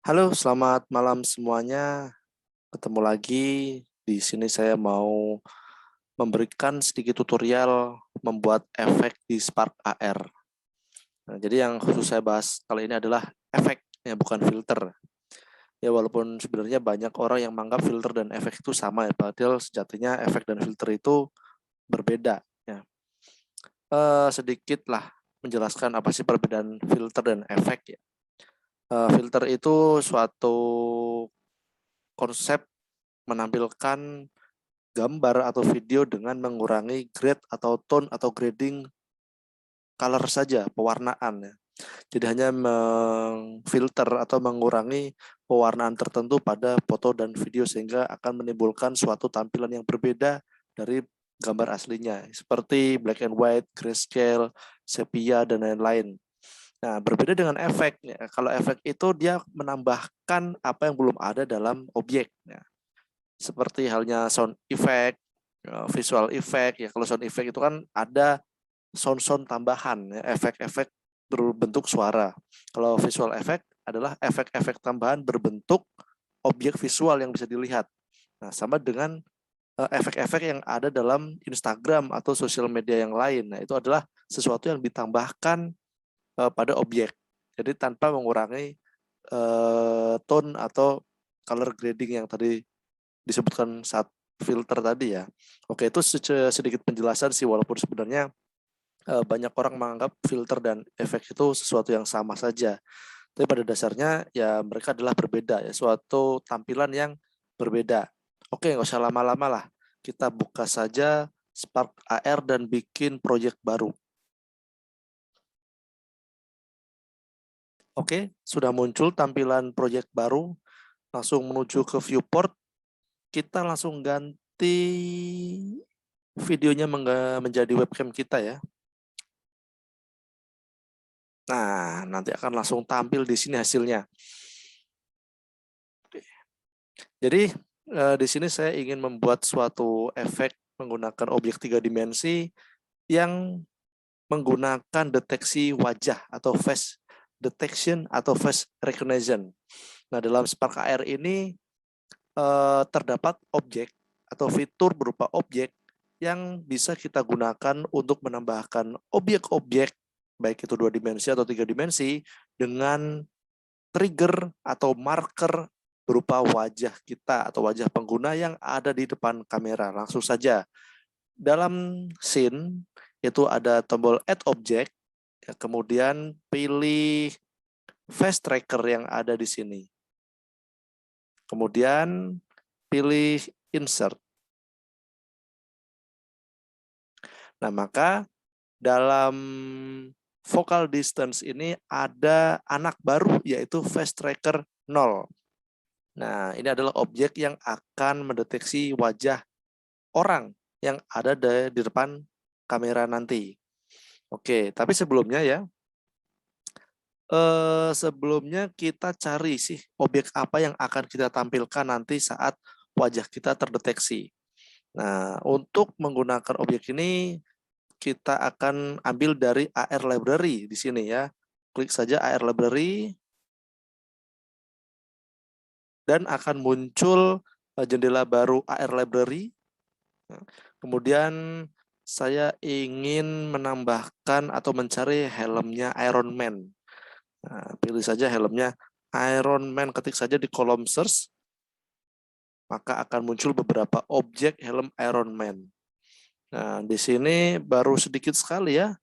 Halo, selamat malam semuanya. Ketemu lagi. Di sini saya mau memberikan sedikit tutorial membuat efek di Spark AR. Nah, jadi yang khusus saya bahas kali ini adalah efek, ya bukan filter. Ya walaupun sebenarnya banyak orang yang menganggap filter dan efek itu sama ya, padahal sejatinya efek dan filter itu berbeda. Ya. Sedikit lah menjelaskan apa sih perbedaan filter dan efek ya. Filter itu suatu konsep menampilkan gambar atau video dengan mengurangi grade atau tone atau grading color saja, pewarnaan ya. Jadi hanya memfilter atau mengurangi pewarnaan tertentu pada foto dan video sehingga akan menimbulkan suatu tampilan yang berbeda dari gambar aslinya seperti black and white, grayscale, sepia dan lain-lain. Nah, berbeda dengan efek. Ya. Kalau efek itu dia menambahkan apa yang belum ada dalam objek. Ya. Seperti halnya sound effect, visual effect. Ya, kalau sound effect itu kan ada sound-sound tambahan, ya, efek-efek berbentuk suara. Kalau visual effect adalah efek-efek tambahan berbentuk objek visual yang bisa dilihat. Nah, sama dengan efek-efek yang ada dalam Instagram atau sosial media yang lain. Nah, itu adalah sesuatu yang ditambahkan pada objek. Jadi tanpa mengurangi tone atau color grading yang tadi disebutkan saat filter tadi ya. Oke, itu sedikit penjelasan sih, walaupun sebenarnya banyak orang menganggap filter dan efek itu sesuatu yang sama saja. Tapi pada dasarnya ya mereka adalah berbeda ya, suatu tampilan yang berbeda. Oke, nggak usah lama-lama lah. Kita buka saja Spark AR dan bikin proyek baru. Oke, sudah muncul tampilan proyek baru. Langsung menuju ke viewport. Kita langsung ganti videonya menjadi webcam kita ya. Nah, nanti akan langsung tampil di sini hasilnya. Jadi di sini saya ingin membuat suatu efek menggunakan objek 3 dimensi yang menggunakan deteksi wajah atau face detection atau face recognition. Nah, dalam Spark AR ini terdapat objek atau fitur berupa objek yang bisa kita gunakan untuk menambahkan objek-objek baik itu 2 dimensi atau 3 dimensi dengan trigger atau marker berupa wajah kita atau wajah pengguna yang ada di depan kamera. Langsung saja dalam scene itu ada tombol add object, ya, kemudian pilih face tracker yang ada di sini. Kemudian pilih insert. Nah, maka dalam focal distance ini ada anak baru yaitu face tracker 0. Nah, ini adalah objek yang akan mendeteksi wajah orang yang ada di depan kamera nanti. Oke, tapi sebelumnya ya, sebelumnya kita cari sih objek apa yang akan kita tampilkan nanti saat wajah kita terdeteksi. Nah, untuk menggunakan objek ini kita akan ambil dari AR Library di sini ya. Klik saja AR Library dan akan muncul jendela baru AR Library. Kemudian saya ingin menambahkan atau mencari helmnya Iron Man. Nah, pilih saja helmnya Iron Man, ketik saja di kolom search, maka akan muncul beberapa objek helm Iron Man. Nah, di sini baru sedikit sekali ya.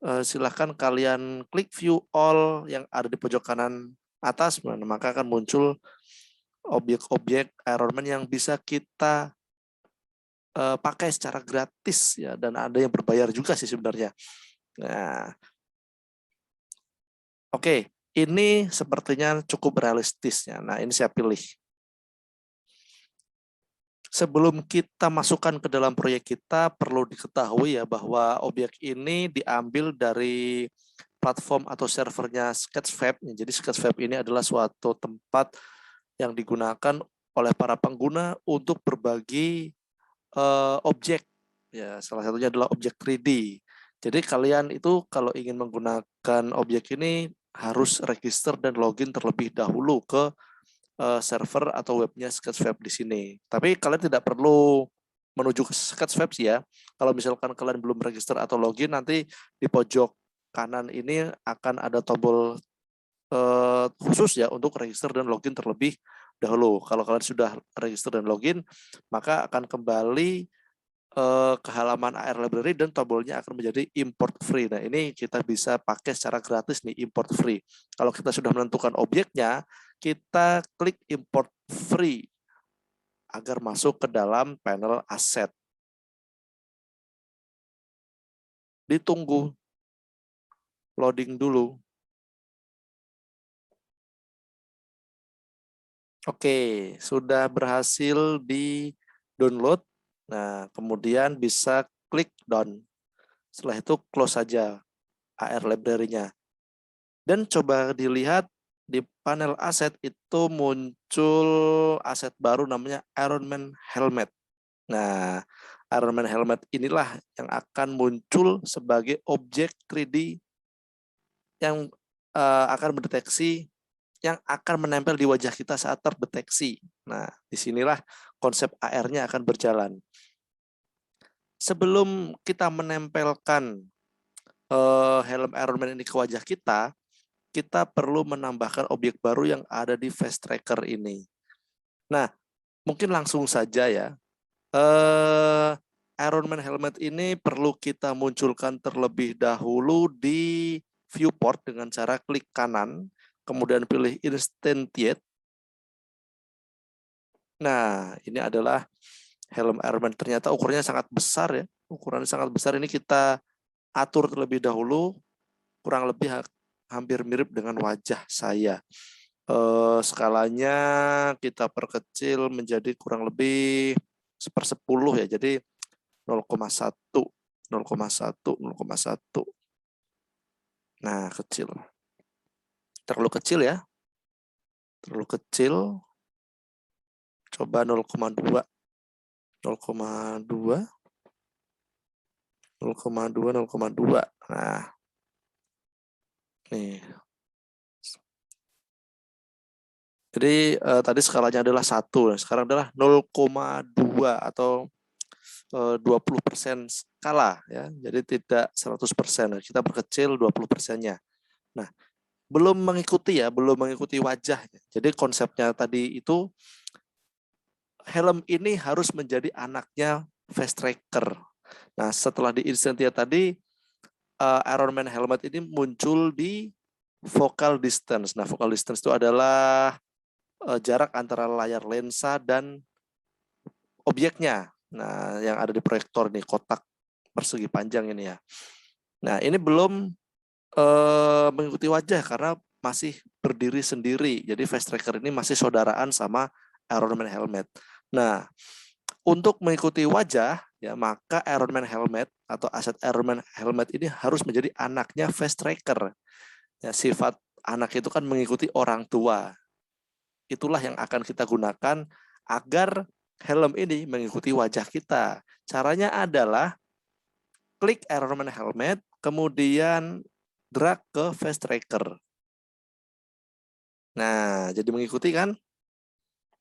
Silahkan kalian klik view all yang ada di pojok kanan atas, maka akan muncul objek-objek Iron Man yang bisa kita pakai secara gratis ya, dan ada yang berbayar juga sih sebenarnya. Nah, oke, ini sepertinya cukup realistis ya. Nah, ini saya pilih. Sebelum kita masukkan ke dalam proyek kita, perlu diketahui ya bahwa objek ini diambil dari platform atau servernya Sketchfab. Jadi Sketchfab ini adalah suatu tempat yang digunakan oleh para pengguna untuk berbagi objek. Ya, salah satunya adalah objek 3D. Jadi kalian itu kalau ingin menggunakan objek ini harus register dan login terlebih dahulu ke server atau webnya Sketchfab di sini. Tapi kalian tidak perlu menuju ke Sketchfab sih ya. Kalau misalkan kalian belum register atau login, nanti di pojok kanan ini akan ada tombol khusus ya untuk register dan login terlebih dahulu. Kalau kalian sudah register dan login, maka akan kembali ke halaman AR Library dan tombolnya akan menjadi import free. Nah, ini kita bisa pakai secara gratis nih, import free. Kalau kita sudah menentukan objeknya, kita klik import free agar masuk ke dalam panel aset. Ditunggu loading dulu. Oke, sudah berhasil di download. Nah, kemudian bisa klik done. Setelah itu close saja AR library-nya. Dan coba dilihat di panel aset itu muncul aset baru namanya Ironman Helmet. Nah, Ironman Helmet inilah yang akan muncul sebagai objek 3D yang akan mendeteksi, yang akan menempel di wajah kita saat terdeteksi. Nah, disinilah konsep AR-nya akan berjalan. Sebelum kita menempelkan helm Ironman ini ke wajah kita perlu menambahkan objek baru yang ada di face tracker ini. Nah, mungkin langsung saja ya. Ironman Helmet ini perlu kita munculkan terlebih dahulu di viewport dengan cara klik kanan, kemudian pilih Instantiate. Nah, ini adalah helm Ironman. Ternyata ukurannya sangat besar ya. Ukurannya sangat besar. Ini kita atur terlebih dahulu, kurang lebih hampir mirip dengan wajah saya. Skalanya kita perkecil menjadi kurang lebih 1/10 ya. Jadi 0,1, 0,1, 0,1. Nah, kecil. Terlalu kecil ya. Terlalu kecil. Coba 0,2. 0,2. 0,2, 0,2. Nah, nih. Jadi tadi skalanya adalah 1, sekarang adalah 0,2 atau 20% skala ya. Jadi tidak 100%. Kita perkecil 20%-nya. Nah, belum mengikuti ya, belum mengikuti wajahnya. Jadi konsepnya tadi itu helm ini harus menjadi anaknya face tracker. Nah, setelah di Instantia tadi Ironman Helmet ini muncul di focal distance. Nah, focal distance itu adalah jarak antara layar lensa dan objeknya. Nah, yang ada di proyektor nih, kotak persegi panjang ini ya. Nah, ini belum mengikuti wajah karena masih berdiri sendiri. Jadi face tracker ini masih saudaraan sama Ironman Helmet. Nah, untuk mengikuti wajah, ya maka Ironman Helmet atau aset Ironman Helmet ini harus menjadi anaknya face tracker. Ya, sifat anak itu kan mengikuti orang tua. Itulah yang akan kita gunakan agar helm ini mengikuti wajah kita. Caranya adalah klik Ironman Helmet, kemudian drag ke face tracker. Nah, jadi mengikuti kan?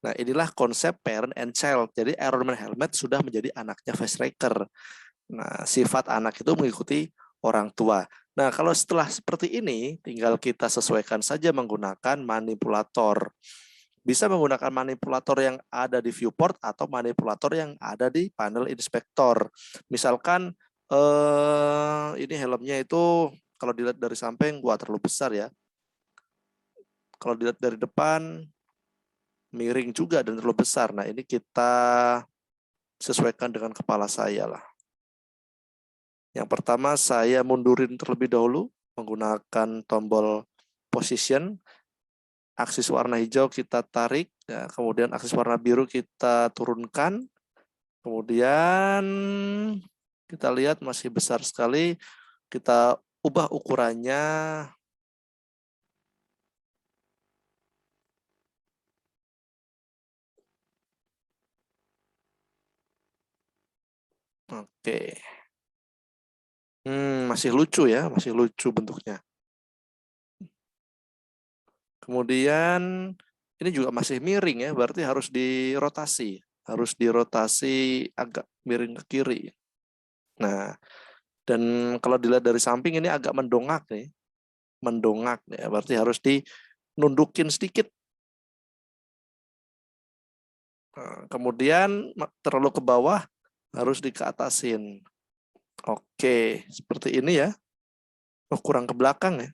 Nah, inilah konsep parent and child. Jadi Ironman Helmet sudah menjadi anaknya face tracker. Nah, sifat anak itu mengikuti orang tua. Nah, kalau setelah seperti ini, tinggal kita sesuaikan saja menggunakan manipulator. Bisa menggunakan manipulator yang ada di viewport atau manipulator yang ada di panel inspektor. Misalkan ini helmnya itu kalau dilihat dari samping, wah terlalu besar ya. Kalau dilihat dari depan, miring juga dan terlalu besar. Nah, ini kita sesuaikan dengan kepala saya lah. Yang pertama, saya mundurin terlebih dahulu menggunakan tombol position. Aksis warna hijau kita tarik, ya, kemudian aksis warna biru kita turunkan. Kemudian kita lihat masih besar sekali. Kita ubah ukurannya. Oke. Masih lucu ya, masih lucu bentuknya. Kemudian ini juga masih miring ya, berarti harus dirotasi. Harus dirotasi agak miring ke kiri. Nah, dan kalau dilihat dari samping ini agak mendongak nih. Mendongak ya, berarti harus dinundukin sedikit. Nah, kemudian terlalu ke bawah harus dikeatasin. Oke, seperti ini ya. Oh, kurang ke belakang ya.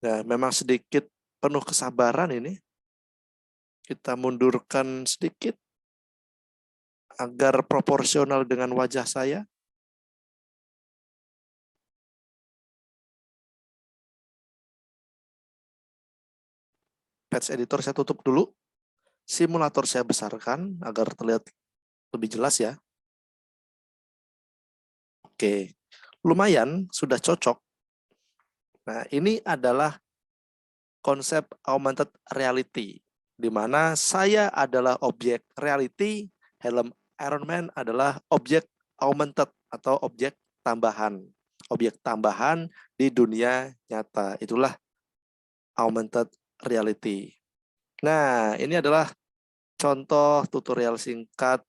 Nah, memang sedikit penuh kesabaran ini. Kita mundurkan sedikit agar proporsional dengan wajah saya. Patch editor saya tutup dulu. Simulator saya besarkan agar terlihat lebih jelas ya. Oke, lumayan sudah cocok. Nah, ini adalah konsep augmented reality, di mana saya adalah objek reality, helm Iron Man adalah objek augmented atau objek tambahan. Objek tambahan di dunia nyata. Itulah augmented reality. Nah, ini adalah contoh tutorial singkat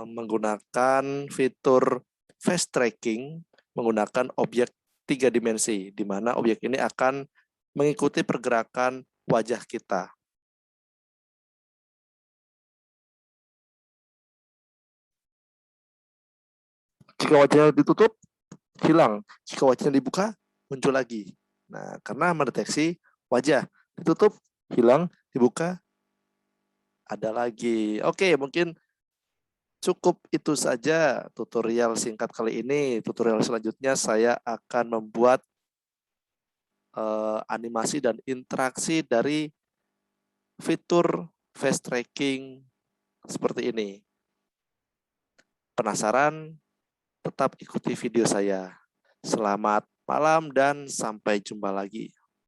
menggunakan fitur face tracking menggunakan objek 3 dimensi, di mana objek ini akan mengikuti pergerakan wajah kita. Jika wajahnya ditutup, hilang. Jika wajahnya dibuka, muncul lagi. Nah, karena mendeteksi wajah ditutup, hilang, dibuka, ada lagi. Oke, mungkin cukup itu saja tutorial singkat kali ini. Tutorial selanjutnya saya akan membuat animasi dan interaksi dari fitur face tracking seperti ini. Penasaran? Tetap ikuti video saya. Selamat malam dan sampai jumpa lagi.